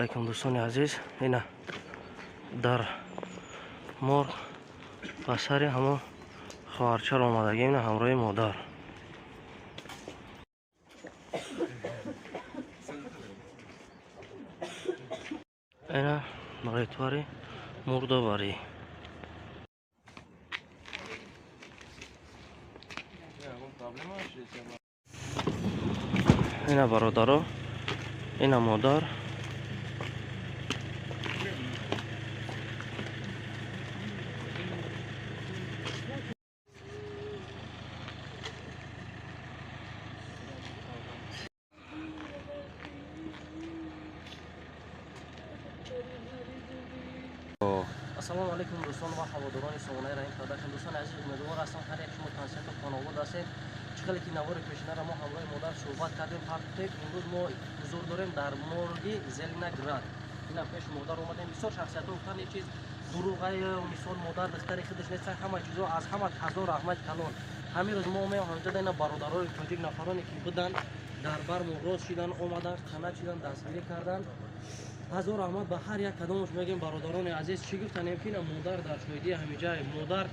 علیکم دوستان عزیز. اینا در مرغ پسر همون خواهرچه آمدگی اینا همراه مادر. اینا مغیتواری مرده باری. اینا برادرها، اینا مادر. السلام علیکم دوستان و هواداران سامانه رحیم خدمتتون. دوستان عزیز، امیدوار هستم هر یک شما کنسرت و خانواده هستید. چقدر که نوار پیشینه را ما همراه مادر صحبت کردیم. فقط امروز ما حضور داریم در مرغ زلینگراد. اینا پیش مادر اومدیم. بسیار شخصیت گفتن این چیز دروغه مثال مادر دستر خودش نیست. همه چیزا از همه هزار رحمت کلان. همین روز ما میام همینجا اینا برادرای تاجیک نفرانی که بودن در بر مغراض شدن، اومدن خنک شدن، دستگیری کردن. هزار رحمت به هر یک کدامش میگیم برادران عزیز. چی گفتن یمکن مادر در شهیدی همه جای مادر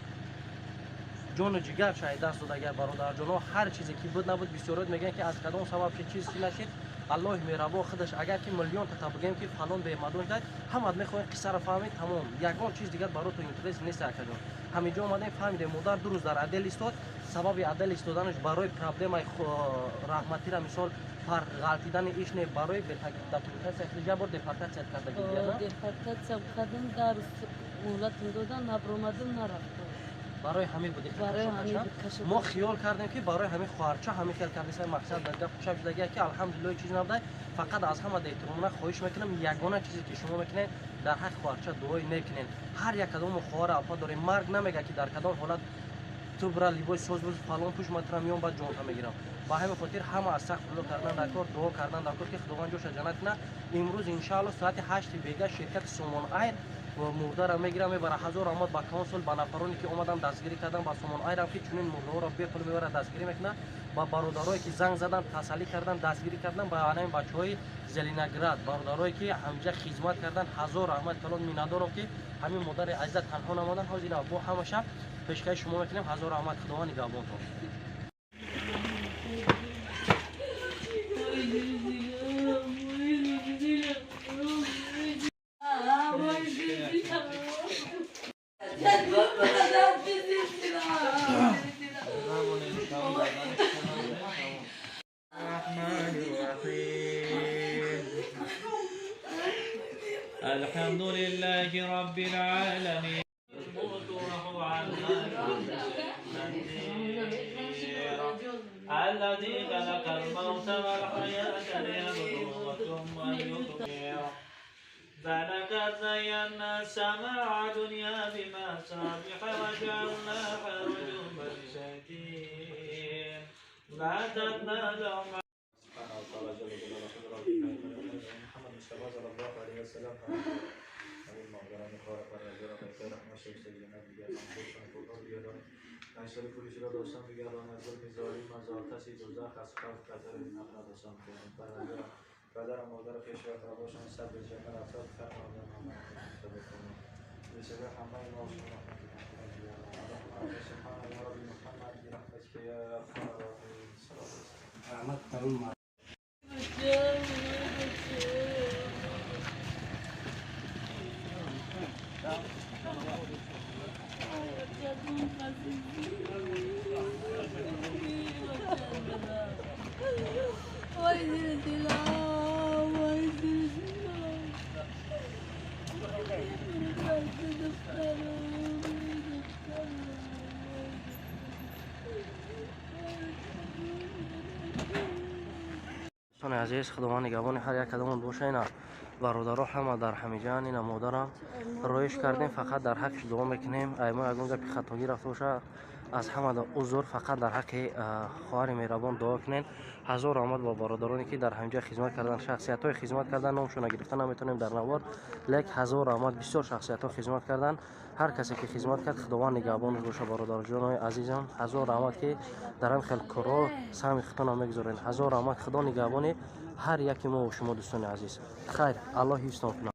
جان و جگر شاید دست داد. اگر برادر جان هر چیزی که بود نبود بسیارات میگن که از کدام سبب چه چیز نشید. الله مهربان خودش اگر که میلیون تا بگیم که فلان به مدون داد هم میخواین قصه را فهمید تمام. یگان چیز دیگه برات اینترست نیست. کدام همینجا اومدیم فهمیدیم مادر دو روز در عدل ایستاد. سبب عدل ایستادنش برای پرابلم رحمتی را مثال پر غلطیدن ایش نه برای دپورتاسیا خیلی بار دپورتاسیا کرده دیگه. دپورتاسیا کردم در مولات دادن نبرمدم نرفتم. برای همین بودی که ما خیال کردیم که برای همین خواهرچه همین خیال کردیم مقصد در گپ شب شده که الحمدلله چیز نبوده. فقط از همه احترامنا خواهش میکنم یگانه چیزی که شما میکنین در حق خواهرچه دعای نکنین. هر یک کدام خواهر الفا داره. مرگ نمیگه که در کدام حالت تو برا لباس سوز بود فلان پوش متر میام بعد جون میگیرم. با همین خاطر همه از سخت فلو کردن در کار دعا کردن در کار که خداوند جوش جنت نه. امروز ان شاء الله ساعت 8 بیگا شرکت سومون ایر و مرده را میگیرم میبره. هزار رحمت با کانسول با نفرانی که اومدن دستگیری کردن با سومون ایر هم که چنین مرده را به پول میبره دستگیری میکنه. با برادرایی که زنگ زدن تسلی کردن دستگیری کردن با همین بچهای زلینگراد برادرایی که همجا خدمت کردن. هزار رحمت کلان میندارم که همین مادر عزت تنها نمادن. حاضر ابو همه شب پیشکش شما میکنیم. هزار رحمت خداوند نگهبان تو. الحمد لله رب العالمين. الذي خلق الموت والحياة ليبلوكم أيكم فلقد زينا السماء الدنيا بمصابيح وجعلناها رجوما للشياطين لا تتبعوا نشر پولیس را داشتن بگردان از ظلم ظالم از آتش دوزخ از خوف قدر نقل داشتن کنیم. پدر و مادر پیش و اقرباشان سر به جنت افراد فرمانده نامه مستبه کنیم. بسبب همه ما شما رحمت سبحان یا رب محمد برحمتك یا ارحم الراحمین. رحمت ترون عزیز خداوند نگهبان هر یک کدام باشه. اینا برادرها همه در همه جان. اینا مادرم رویش کردیم فقط در حقش دعا میکنیم. ایما اگه اونجا خطاگی رفته باشه از همه عذر فقط در حق خواهر مهربان دعا کنین. هزار رحمت با برادرانی که در همینجا خدمت کردن، شخصیت های خدمت کردن نامشون گرفتن نمیتونیم در نوار، لیک هزار رحمت. بسیار شخصیت ها خدمت کردن. هر کسی که خدمت کرد خداوند نگهبانش باشه. برادر جان عزیزم هزار رحمت که در این خیلی کارا سهم خودتون میگذارین. هزار رحمت. خدا نگهبان هر یکی ما و شما دوستان عزیز. خیر الله حفظتون کنه.